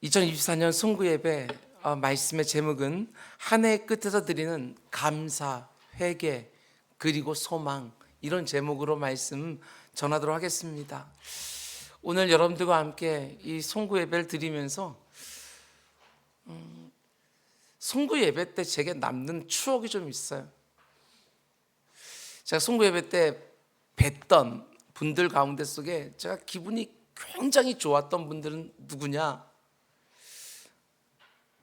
2024년 송구예배 말씀의 제목은 한 해의 끝에서 드리는 감사, 회개, 그리고 소망, 이런 제목으로 말씀 전하도록 하겠습니다. 오늘 여러분들과 함께 이 송구예배를 드리면서 송구예배 때 제게 남는 추억이 좀 있어요. 제가 송구예배 때 뵀던 분들 가운데 속에 제가 기분이 굉장히 좋았던 분들은 누구냐?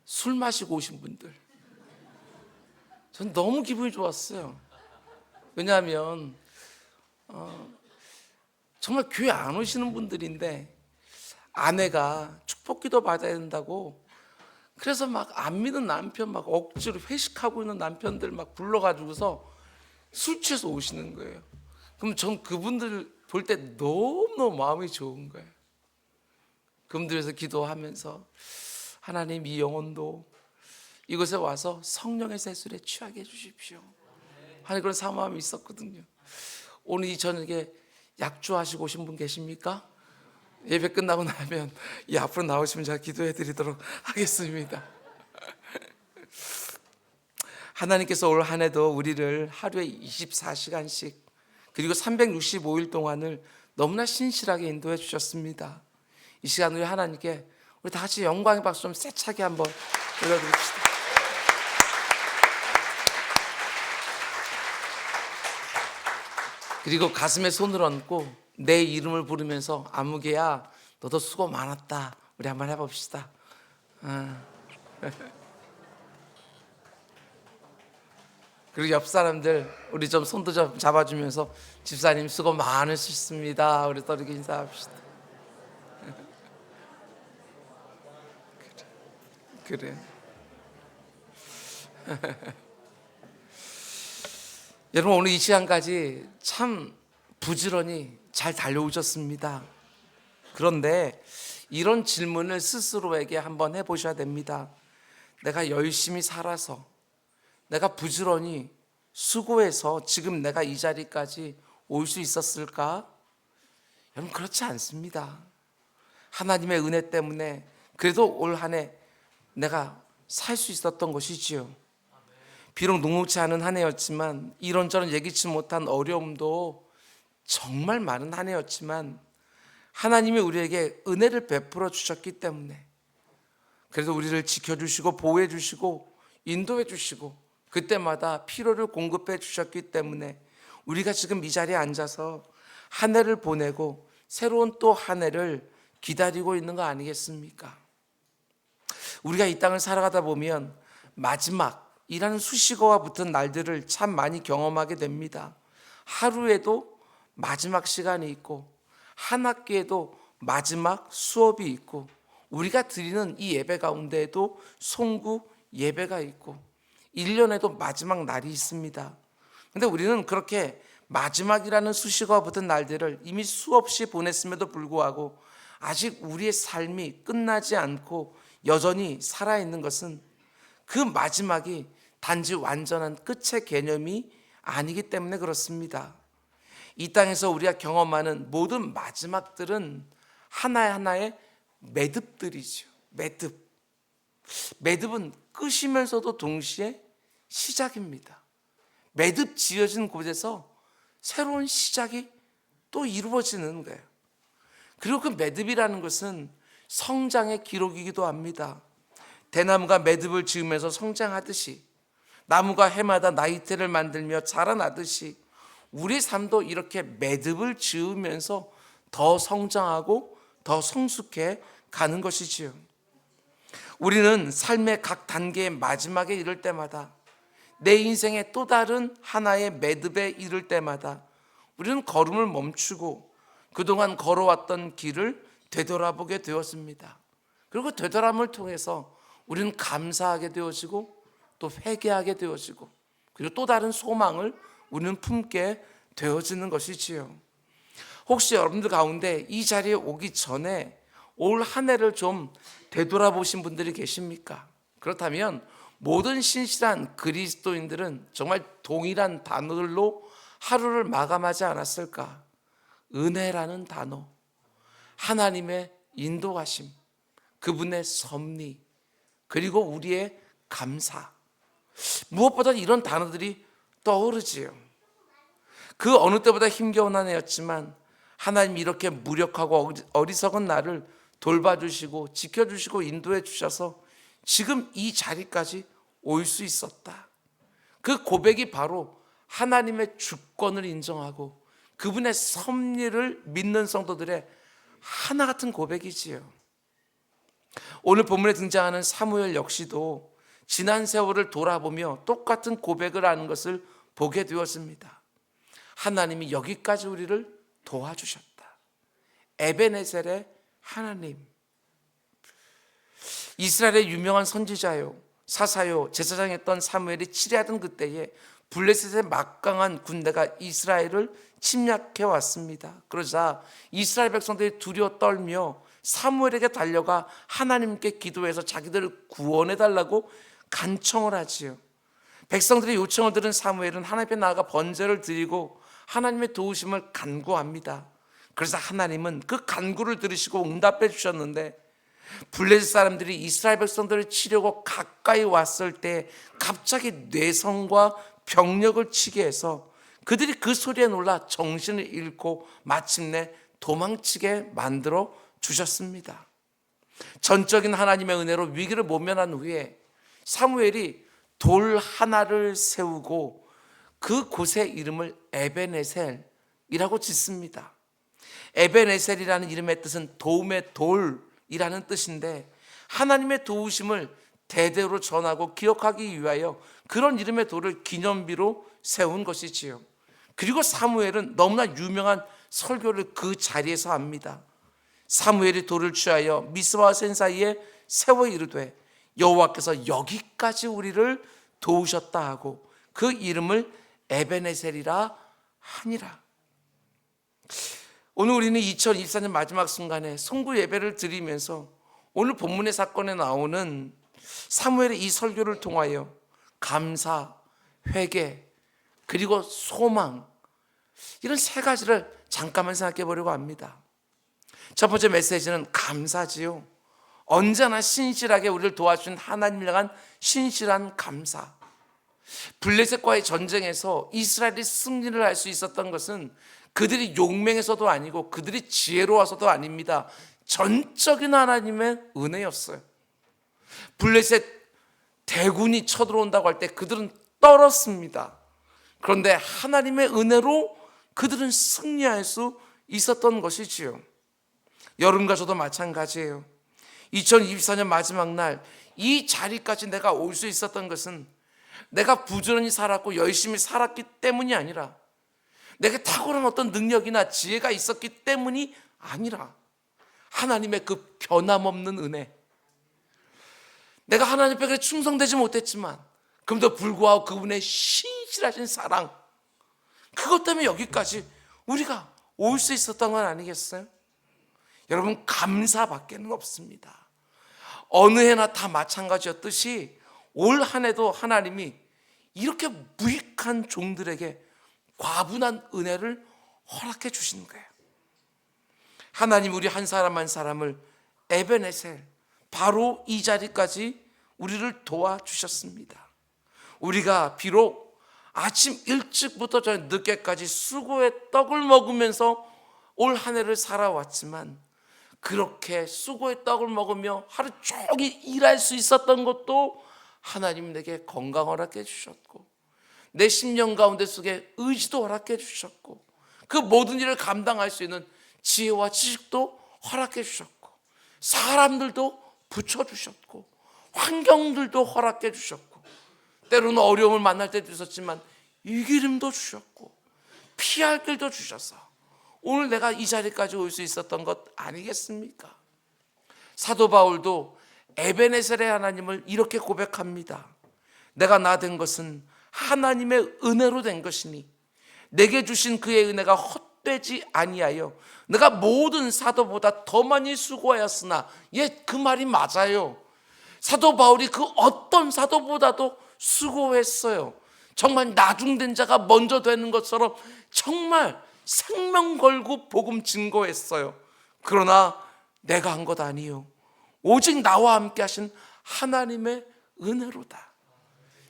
술 마시고 오신 분들. 전 너무 기분이 좋았어요. 왜냐하면 정말 교회 안 오시는 분들인데 아내가 축복기도 받아야 된다고, 그래서 막 안 믿는 남편 막 억지로 회식하고 있는 남편들 막 불러가지고서 술 취해서 오시는 거예요. 그럼 전 그분들 볼 때 너무너무 마음이 좋은 거예요. 그분들에서 기도하면서 하나님, 이 영혼도 이곳에 와서 성령의 세술에 취하게 해주십시오 하는 그런 사모함이 있었거든요. 오늘 이 저녁에 약주하시고 오신 분 계십니까? 예배 끝나고 나면 이 앞으로 나오시면 제가 기도해 드리도록 하겠습니다. 하나님께서 올 한 해도 우리를 하루에 24시간씩 그리고 365일 동안을 너무나 신실하게 인도해 주셨습니다. 이 시간 우리 하나님께 우리 다 같이 영광의 박수 좀 세차게 한번 올려드립시다. 그리고 가슴에 손을 얹고 내 이름을 부르면서 아무개야 너도 수고 많았다, 우리 한번 해봅시다. 그리고 옆 사람들 우리 좀 손도 좀 잡아주면서 집사님 수고 많으셨습니다, 우리 또 이렇게 인사합시다. 그래. 여러분, 오늘 이 시간까지 참 부지런히 잘 달려오셨습니다. 그런데 이런 질문을 스스로에게 한번 해보셔야 됩니다. 내가 열심히 살아서, 내가 부지런히 수고해서 지금 내가 이 자리까지 올 수 있었을까? 여러분, 그렇지 않습니다. 하나님의 은혜 때문에 그래도 올 한 해 내가 살 수 있었던 것이지요. 비록 녹록지 않은 한 해였지만, 이런저런 예기치 못한 어려움도 정말 많은 한 해였지만 하나님이 우리에게 은혜를 베풀어 주셨기 때문에, 그래도 우리를 지켜주시고 보호해 주시고 인도해 주시고 그때마다 필요를 공급해 주셨기 때문에 우리가 지금 이 자리에 앉아서 한 해를 보내고 새로운 또 한 해를 기다리고 있는 거 아니겠습니까? 우리가 이 땅을 살아가다 보면 마지막이라는 수식어가 붙은 날들을 참 많이 경험하게 됩니다. 하루에도 마지막 시간이 있고 한 학기에도 마지막 수업이 있고 우리가 드리는 이 예배 가운데에도 송구 예배가 있고 1년에도 마지막 날이 있습니다. 그런데 우리는 그렇게 마지막이라는 수식어가 붙은 날들을 이미 수없이 보냈음에도 불구하고 아직 우리의 삶이 끝나지 않고 여전히 살아있는 것은 그 마지막이 단지 완전한 끝의 개념이 아니기 때문에 그렇습니다. 이 땅에서 우리가 경험하는 모든 마지막들은 하나하나의 매듭들이죠. 매듭은 끝이면서도 동시에 시작입니다. 매듭 지어진 곳에서 새로운 시작이 또 이루어지는 거예요. 그리고 그 매듭이라는 것은 성장의 기록이기도 합니다. 대나무가 매듭을 지으면서 성장하듯이, 나무가 해마다 나이테를 만들며 자라나듯이 우리 삶도 이렇게 매듭을 지으면서 더 성장하고 더 성숙해 가는 것이지요. 우리는 삶의 각 단계의 마지막에 이를 때마다, 내 인생의 또 다른 하나의 매듭에 이를 때마다 우리는 걸음을 멈추고 그동안 걸어왔던 길을 되돌아보게 되었습니다. 그리고 되돌아봄을 통해서 우리는 감사하게 되어지고 또 회개하게 되어지고 그리고 또 다른 소망을 우리는 품게 되어지는 것이지요. 혹시 여러분들 가운데 이 자리에 오기 전에 올 한 해를 좀 되돌아보신 분들이 계십니까? 그렇다면 모든 신실한 그리스도인들은 정말 동일한 단어들로 하루를 마감하지 않았을까? 은혜라는 단어, 하나님의 인도하심, 그분의 섭리, 그리고 우리의 감사, 무엇보다 이런 단어들이 떠오르지요. 그 어느 때보다 힘겨운 한 해였지만 하나님이 이렇게 무력하고 어리석은 나를 돌봐주시고 지켜주시고 인도해 주셔서 지금 이 자리까지 올 수 있었다. 그 고백이 바로 하나님의 주권을 인정하고 그분의 섭리를 믿는 성도들의 하나 같은 고백이지요. 오늘 본문에 등장하는 사무엘 역시도 지난 세월을 돌아보며 똑같은 고백을 하는 것을 보게 되었습니다. 하나님이 여기까지 우리를 도와주셨다. 에베네셀의 하나님. 이스라엘의 유명한 선지자요, 사사요, 제사장했던 사무엘이 치리하던 그때에 블레셋의 막강한 군대가 이스라엘을 침략해 왔습니다. 그러자 이스라엘 백성들이 두려워 떨며 사무엘에게 달려가 하나님께 기도해서 자기들을 구원해 달라고 간청을 하지요. 백성들의 요청을 들은 사무엘은 하나님 앞에 나아가 번제를 드리고 하나님의 도우심을 간구합니다. 그래서 하나님은 그 간구를 들으시고 응답해 주셨는데, 블레셋 사람들이 이스라엘 백성들을 치려고 가까이 왔을 때 갑자기 뇌성과 병력을 치게 해서 그들이 그 소리에 놀라 정신을 잃고 마침내 도망치게 만들어 주셨습니다. 전적인 하나님의 은혜로 위기를 모면한 후에 사무엘이 돌 하나를 세우고 그 곳의 이름을 에베네셀이라고 짓습니다. 에베네셀이라는 이름의 뜻은 도움의 돌이라는 뜻인데, 하나님의 도우심을 대대로 전하고 기억하기 위하여 그런 이름의 돌을 기념비로 세운 것이지요. 그리고 사무엘은 너무나 유명한 설교를 그 자리에서 합니다. 사무엘이 돌을 취하여 미스바와 센 사이에 세워 이르되 여호와께서 여기까지 우리를 도우셨다 하고 그 이름을 에베네셀이라 하니라. 오늘 우리는 2024년 마지막 순간에 송구 예배를 드리면서 오늘 본문의 사건에 나오는 사무엘의 이 설교를 통하여 감사, 회개, 그리고 소망, 이런 세 가지를 잠깐만 생각해 보려고 합니다. 첫 번째 메시지는 감사지요. 언제나 신실하게 우리를 도와준 하나님을 향한 신실한 감사. 블레셋과의 전쟁에서 이스라엘이 승리를 할 수 있었던 것은 그들이 용맹해서도 아니고 그들이 지혜로워서도 아닙니다. 전적인 하나님의 은혜였어요. 블레셋 대군이 쳐들어온다고 할 때 그들은 떨었습니다. 그런데 하나님의 은혜로 그들은 승리할 수 있었던 것이지요. 여러분과 저도 마찬가지예요. 2024년 마지막 날 이 자리까지 내가 올 수 있었던 것은 내가 부지런히 살았고 열심히 살았기 때문이 아니라, 내게 탁월한 어떤 능력이나 지혜가 있었기 때문이 아니라 하나님의 그 변함없는 은혜. 내가 하나님 앞에 충성되지 못했지만 그럼에도 불구하고 그분의 신실하신 사랑, 그것 때문에 여기까지 우리가 올 수 있었던 건 아니겠어요? 여러분, 감사밖에는 없습니다. 어느 해나 다 마찬가지였듯이 올 한 해도 하나님이 이렇게 무익한 종들에게 과분한 은혜를 허락해 주시는 거예요. 하나님 우리 한 사람 한 사람을 에베네셀, 바로 이 자리까지 우리를 도와주셨습니다. 우리가 비록 아침 일찍부터 저녁 늦게까지 수고의 떡을 먹으면서 올 한 해를 살아왔지만, 그렇게 수고의 떡을 먹으며 하루 종일 일할 수 있었던 것도 하나님 내게 건강 허락해 주셨고, 내 심령 가운데 속에 의지도 허락해 주셨고, 그 모든 일을 감당할 수 있는 지혜와 지식도 허락해 주셨고, 사람들도 붙여주셨고, 환경들도 허락해 주셨고, 때로는 어려움을 만날 때도 있었지만 이기름도 주셨고 피할 길도 주셔서 오늘 내가 이 자리까지 올 수 있었던 것 아니겠습니까? 사도 바울도 에베네셀의 하나님을 이렇게 고백합니다. 내가 나 된 것은 하나님의 은혜로 된 것이니 내게 주신 그의 은혜가 헛되지 아니하여 내가 모든 사도보다 더 많이 수고하였으나, 그 말이 맞아요. 사도 바울이 그 어떤 사도보다도 수고했어요. 정말 나중된 자가 먼저 되는 것처럼 정말 생명 걸고 복음 증거했어요. 그러나 내가 한 것 아니요, 오직 나와 함께 하신 하나님의 은혜로다.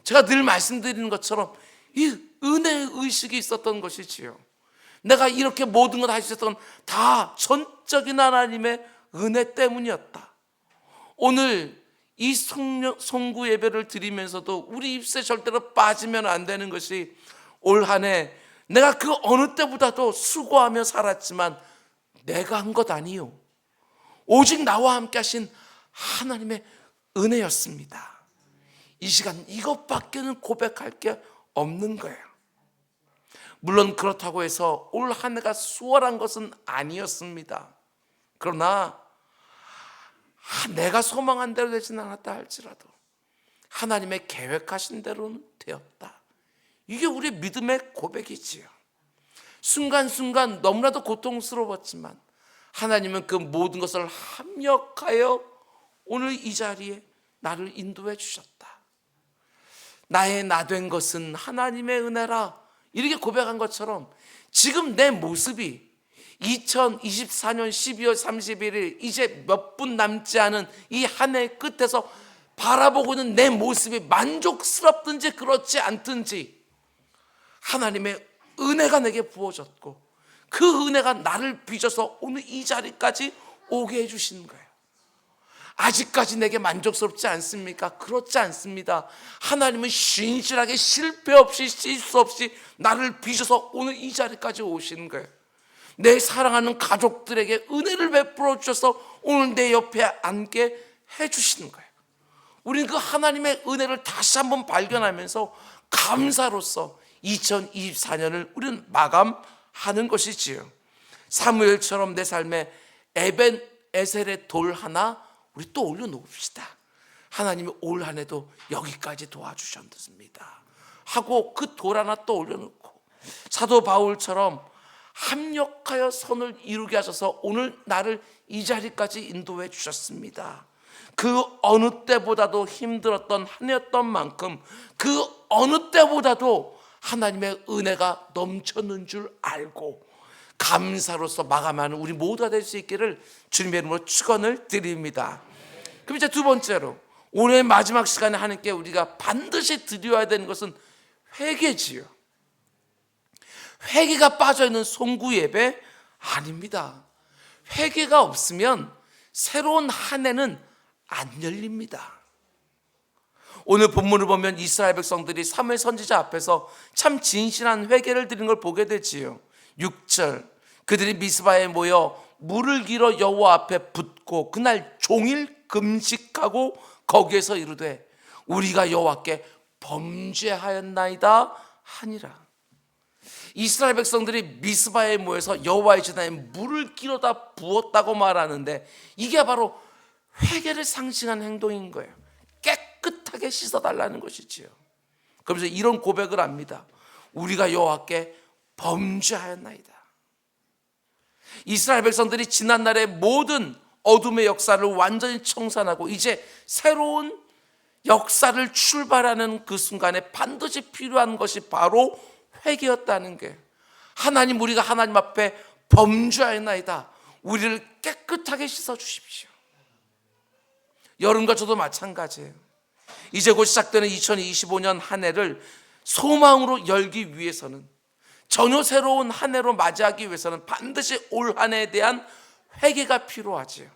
제가 늘 말씀드리는 것처럼 이 은혜의 의식이 있었던 것이지요. 내가 이렇게 모든 걸 할 수 있었던 다 전적인 하나님의 은혜 때문이었다. 오늘 이 송구 예배를 드리면서도 우리 입술에 절대로 빠지면 안 되는 것이, 올 한 해 내가 그 어느 때보다도 수고하며 살았지만 내가 한 것 아니요, 오직 나와 함께 하신 하나님의 은혜였습니다. 이 시간 이것밖에는 고백할 게 없는 거예요. 물론 그렇다고 해서 올 한 해가 수월한 것은 아니었습니다. 그러나 내가 소망한 대로 되진 않았다 할지라도 하나님의 계획하신 대로는 되었다. 이게 우리 믿음의 고백이지요. 순간순간 너무나도 고통스러웠지만 하나님은 그 모든 것을 합력하여 오늘 이 자리에 나를 인도해 주셨다. 나의 나 된 것은 하나님의 은혜라, 이렇게 고백한 것처럼 지금 내 모습이 2024년 12월 31일 이제 몇 분 남지 않은 이 한 해의 끝에서 바라보고 있는 내 모습이 만족스럽든지 그렇지 않든지 하나님의 은혜가 내게 부어졌고 그 은혜가 나를 빚어서 오늘 이 자리까지 오게 해주신 거예요. 아직까지 내게 만족스럽지 않습니까? 그렇지 않습니다. 하나님은 신실하게 실패 없이 실수 없이 나를 빚어서 오늘 이 자리까지 오시는 거예요. 내 사랑하는 가족들에게 은혜를 베풀어 주셔서 오늘 내 옆에 앉게 해주시는 거예요. 우리는 그 하나님의 은혜를 다시 한번 발견하면서 감사로서 2024년을 우리는 마감하는 것이지요. 사무엘처럼 내 삶에 에벤에셀의 돌 하나 우리 또 올려놓읍시다. 하나님이 올 한 해도 여기까지 도와주셨습니다 하고 그 돌 하나 또 올려놓고, 사도 바울처럼 합력하여 선을 이루게 하셔서 오늘 나를 이 자리까지 인도해 주셨습니다. 그 어느 때보다도 힘들었던 한 해였던 만큼 그 어느 때보다도 하나님의 은혜가 넘쳤는 줄 알고 감사로서 마감하는 우리 모두가 될 수 있기를 주님의 이름으로 축원을 드립니다. 그럼 이제 두 번째로 올해의 마지막 시간에 하나님께 우리가 반드시 드려야 되는 것은 회개지요. 회개가 빠져있는 송구 예배 아닙니다. 회개가 없으면 새로운 한 해는 안 열립니다. 오늘 본문을 보면 이스라엘 백성들이 사무엘 선지자 앞에서 참 진실한 회개를 드리는 걸 보게 되지요. 6절, 그들이 미스바에 모여 물을 길어 여호와 앞에 붓고 그날 종일 금식하고 거기에서 이르되 우리가 여호와께 범죄하였나이다 하니라. 이스라엘 백성들이 미스바에 모여서 여호와의 제단에 물을 길어다 부었다고 말하는데 이게 바로 회개를 상징하는 행동인 거예요. 깨끗하게 씻어달라는 것이지요. 그러면서 이런 고백을 합니다. 우리가 여호와께 범죄하였나이다. 이스라엘 백성들이 지난날의 모든 어둠의 역사를 완전히 청산하고 이제 새로운 역사를 출발하는 그 순간에 반드시 필요한 것이 바로 회개였다는 게, 하나님 우리가 하나님 앞에 범죄하였나이다, 우리를 깨끗하게 씻어주십시오. 여러분과 저도 마찬가지예요. 이제 곧 시작되는 2025년 한 해를 소망으로 열기 위해서는, 전혀 새로운 한 해로 맞이하기 위해서는 반드시 올 한 해에 대한 회개가 필요하지요.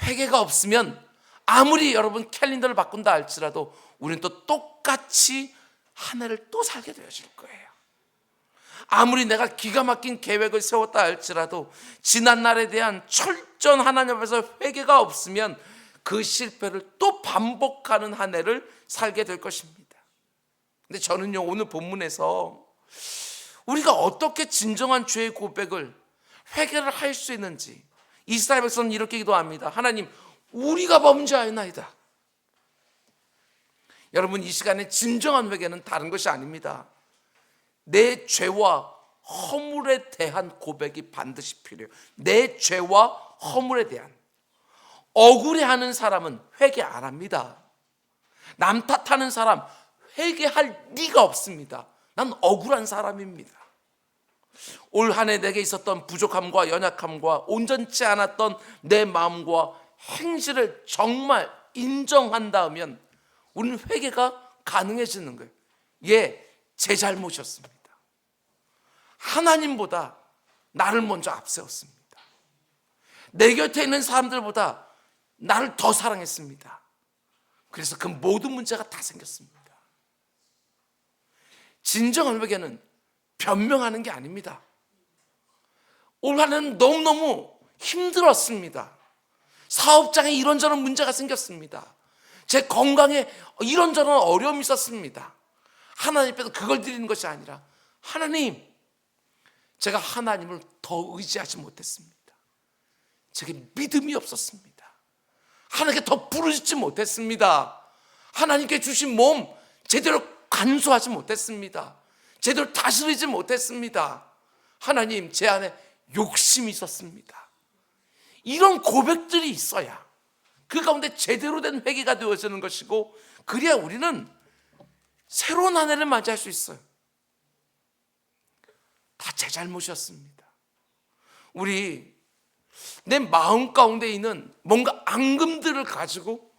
회개가 없으면 아무리 여러분 캘린더를 바꾼다 할지라도 우리는 또 똑같이 한 해를 또 살게 되어질 거예요. 아무리 내가 기가 막힌 계획을 세웠다 할지라도 지난날에 대한 철저한 하나님 앞에서 회개가 없으면 그 실패를 또 반복하는 한 해를 살게 될 것입니다. 근데 저는요, 오늘 본문에서 우리가 어떻게 진정한 죄의 고백을, 회개를 할 수 있는지, 이스라엘 백성은 이렇게 기도합니다. 하나님, 우리가 범죄하였나이다. 여러분, 이 시간에 진정한 회개는 다른 것이 아닙니다. 내 죄와 허물에 대한 고백이 반드시 필요해요. 내 죄와 허물에 대한. 억울해하는 사람은 회개 안 합니다. 남 탓하는 사람 회개할 리가 없습니다. 난 억울한 사람입니다. 올 한 해 내게 있었던 부족함과 연약함과 온전치 않았던 내 마음과 행실을 정말 인정한다면 우리는 회개가 가능해지는 거예요. 제 잘못이었습니다. 하나님보다 나를 먼저 앞세웠습니다. 내 곁에 있는 사람들보다 나를 더 사랑했습니다. 그래서 그 모든 문제가 다 생겼습니다. 진정한 회개는 변명하는 게 아닙니다. 올 한해는 너무너무 힘들었습니다. 사업장에 이런저런 문제가 생겼습니다. 제 건강에 이런저런 어려움이 있었습니다. 하나님 앞에서 그걸 드리는 것이 아니라, 하나님, 제가 하나님을 더 의지하지 못했습니다. 제게 믿음이 없었습니다. 하나님께 더 부르짖지 못했습니다. 하나님께 주신 몸 제대로 간수하지 못했습니다. 제대로 다스리지 못했습니다. 하나님, 제 안에 욕심이 있었습니다. 이런 고백들이 있어야 그 가운데 제대로 된 회개가 되어지는 것이고, 그래야 우리는 새로운 한 해를 맞이할 수 있어요. 다 제 잘못이었습니다. 우리 내 마음 가운데 있는 뭔가 앙금들을 가지고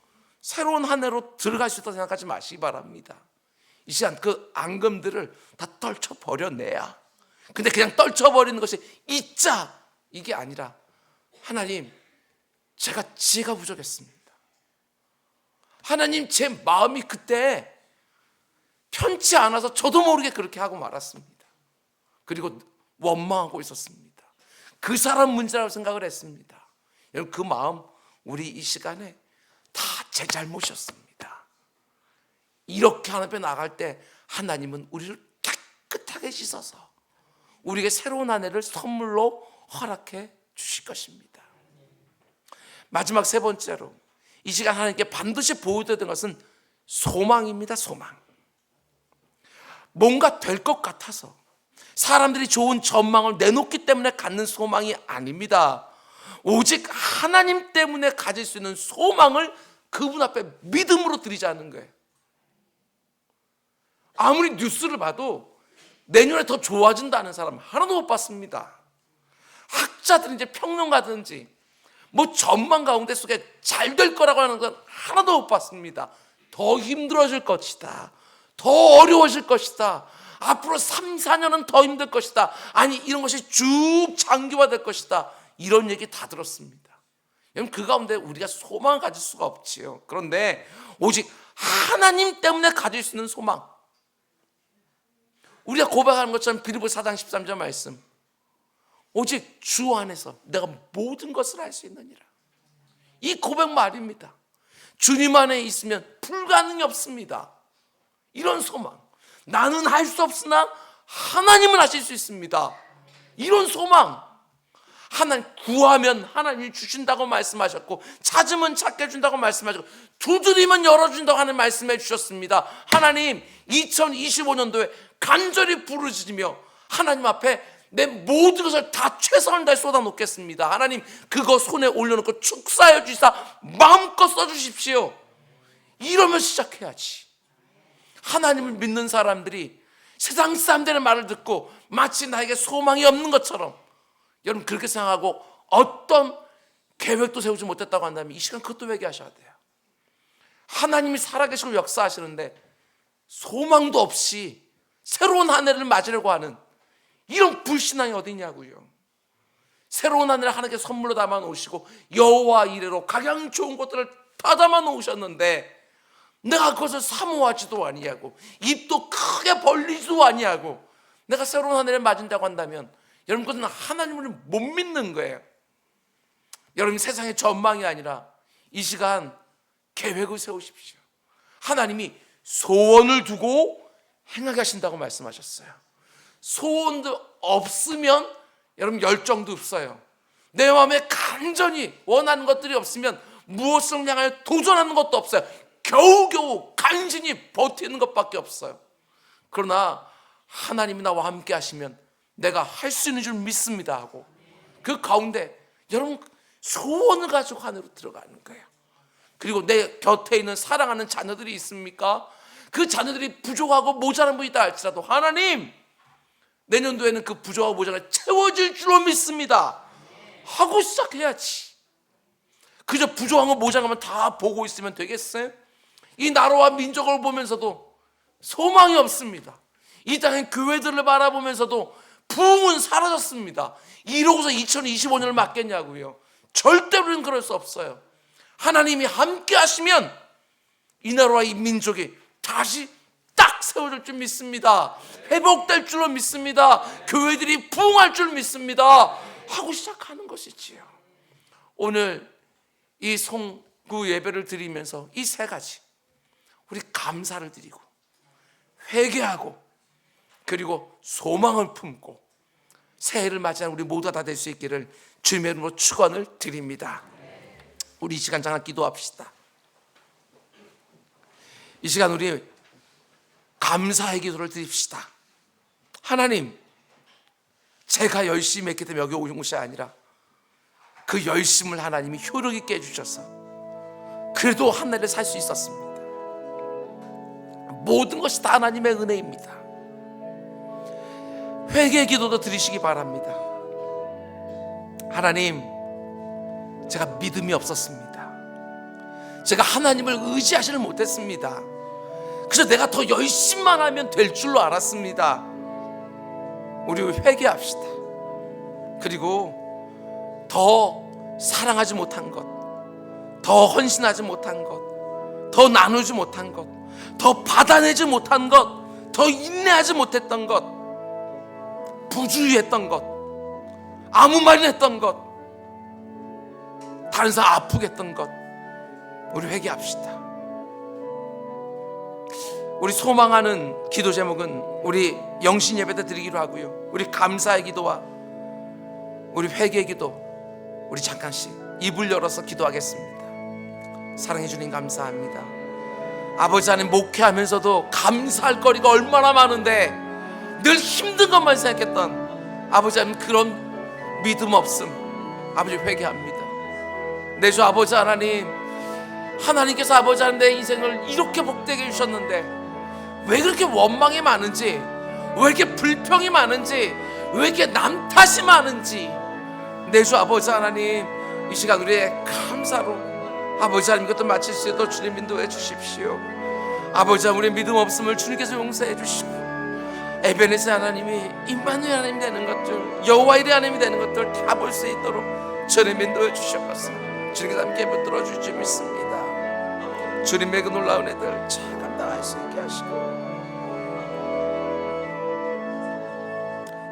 새로운 한 해로 들어갈 수 있다고 생각하지 마시기 바랍니다. 이 시간 그 앙금들을 다 떨쳐버려내야, 근데 그냥 떨쳐버리는 것이 잊자, 이게 아니라, 하나님, 제가 지혜가 부족했습니다. 하나님, 제 마음이 그때 편치 않아서 저도 모르게 그렇게 하고 말았습니다. 그리고 원망하고 있었습니다. 그 사람 문제라고 생각을 했습니다. 여러분, 그 마음 우리 이 시간에 다 제 잘못이었습니다. 이렇게 하나님 앞에 나갈 때 하나님은 우리를 깨끗하게 씻어서 우리에게 새로운 한 해를 선물로 허락해 주실 것입니다. 마지막 세 번째로 이 시간 하나님께 반드시 보여줘야 되는 것은 소망입니다. 소망. 뭔가 될 것 같아서 사람들이 좋은 전망을 내놓기 때문에 갖는 소망이 아닙니다. 오직 하나님 때문에 가질 수 있는 소망을 그분 앞에 믿음으로 드리자는 거예요. 아무리 뉴스를 봐도 내년에 더 좋아진다는 사람 하나도 못 봤습니다. 학자들인지 평론가든지 뭐 전망 가운데 속에 잘 될 거라고 하는 건 하나도 못 봤습니다. 더 힘들어질 것이다, 더 어려워질 것이다, 앞으로 3, 4년은 더 힘들 것이다, 아니 이런 것이 쭉 장기화될 것이다, 이런 얘기 다 들었습니다. 여러분, 그 가운데 우리가 소망을 가질 수가 없지요. 그런데 오직 하나님 때문에 가질 수 있는 소망, 우리가 고백하는 것처럼 빌립보서 4장 13절 말씀, 오직 주 안에서 내가 모든 것을 할 수 있느니라. 이 고백 말입니다. 주님 안에 있으면 불가능이 없습니다. 이런 소망, 나는 할 수 없으나 하나님은 하실 수 있습니다. 이런 소망, 하나님 구하면 하나님이 주신다고 말씀하셨고, 찾으면 찾게 해준다고 말씀하셨고, 두드리면 열어준다고 하는 말씀해 주셨습니다. 하나님, 2025년도에 간절히 부르짖으며 하나님 앞에 내 모든 것을 다 최선을 다해 쏟아놓겠습니다. 하나님, 그거 손에 올려놓고 축사해 주시사 마음껏 써주십시오. 이러면 시작해야지. 하나님을 믿는 사람들이 세상 사람들의 말을 듣고 마치 나에게 소망이 없는 것처럼, 여러분 그렇게 생각하고 어떤 계획도 세우지 못했다고 한다면 이 시간 그것도 회개하셔야 돼요. 하나님이 살아계시고 역사하시는데 소망도 없이 새로운 한 해를 맞으려고 하는 이런 불신앙이 어디 있냐고요. 새로운 한 해를 하나님께 선물로 담아 놓으시고 여호와 이레로 가장 좋은 것들을 다 담아 놓으셨는데 내가 그것을 사모하지도 아니하고 입도 크게 벌리지도 아니하고 내가 새로운 한 해를 맞은다고 한다면, 여러분 그것은 하나님을 못 믿는 거예요. 여러분, 세상의 전망이 아니라 이 시간 계획을 세우십시오. 하나님이 소원을 두고 행하게 하신다고 말씀하셨어요. 소원도 없으면 여러분 열정도 없어요. 내 마음에 간절히 원하는 것들이 없으면 무엇을 향하여 도전하는 것도 없어요. 겨우겨우 간신히 버티는 것밖에 없어요. 그러나 하나님이 나와 함께 하시면 내가 할 수 있는 줄 믿습니다 하고 그 가운데 여러분 소원을 가지고 하늘로 들어가는 거예요. 그리고 내 곁에 있는 사랑하는 자녀들이 있습니까? 그 자녀들이 부족하고 모자란 분이 있다 할지라도 하나님, 내년도에는 그 부족하고 모자란 채워질 줄로 믿습니다 하고 시작해야지. 그저 부족한 거 모자란 것만 다 보고 있으면 되겠어요? 이 나라와 민족을 보면서도 소망이 없습니다. 이 땅의 교회들을 바라보면서도 부흥은 사라졌습니다. 이러고서 2025년을 맞겠냐고요? 절대로는 그럴 수 없어요. 하나님이 함께 하시면 이 나라와 이 민족이 다시 딱 세워질 줄 믿습니다. 회복될 줄로 믿습니다. 교회들이 부흥할 줄 믿습니다. 하고 시작하는 것이지요. 오늘 이 송구 예배를 드리면서 이 세 가지, 우리 감사를 드리고 회개하고 그리고 소망을 품고 새해를 맞이하는 우리 모두가 다 될 수 있기를 주님의 이름으로 축원을 드립니다. 우리 이 시간 잠깐 기도합시다. 이 시간 우리 감사의 기도를 드립시다. 하나님, 제가 열심히 했기 때문에 여기 오신 것이 아니라 그 열심을 하나님이 효력 있게 해주셔서 그래도 하늘에 살 수 있었습니다. 모든 것이 다 하나님의 은혜입니다. 회개의 기도도 드리시기 바랍니다. 하나님, 제가 믿음이 없었습니다. 제가 하나님을 의지하지를 못했습니다. 그래서 내가 더 열심만 하면 될 줄로 알았습니다. 우리 회개합시다. 그리고 더 사랑하지 못한 것, 더 헌신하지 못한 것, 더 나누지 못한 것, 더 받아내지 못한 것, 더 인내하지 못했던 것, 부주의했던 것, 아무 말이나 했던 것, 다른 사람 아프게 했던 것, 우리 회개합시다. 우리 소망하는 기도 제목은 우리 영신 예배 때 드리기로 하고요, 우리 감사의 기도와 우리 회개의 기도, 우리 잠깐씩 입을 열어서 기도하겠습니다. 사랑해 주님 감사합니다. 아버지 하나님, 목회하면서도 감사할 거리가 얼마나 많은데 늘 힘든 것만 생각했던 아버지 하나님, 그런 믿음 없음 아버지 회개합니다. 내 주 아버지 하나님, 하나님께서 아버지 하나님 내 인생을 이렇게 복되게 해주셨는데 왜 그렇게 원망이 많은지, 왜 이렇게 불평이 많은지, 왜 이렇게 남 탓이 많은지, 내 주 아버지 하나님, 이 시간 우리의 감사로 아버지 하나님 것도 마칠 수 있도록 주님 인도해 주십시오. 아버지 하나님, 우리의 믿음 없음을 주님께서 용서해 주시고 에베네zer 하나님이 임마누엘 하나님이 되는 것들, 여호와일의 하나님이 되는 것들 다 볼 수 있도록 주님 인도해 주셔서 주님께서 함께 붙들어 주실 줄 믿습니다. 주님의 그 놀라운 애들 잘 감당할 수 있게 하시고,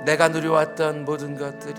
내가 누려왔던 모든 것들이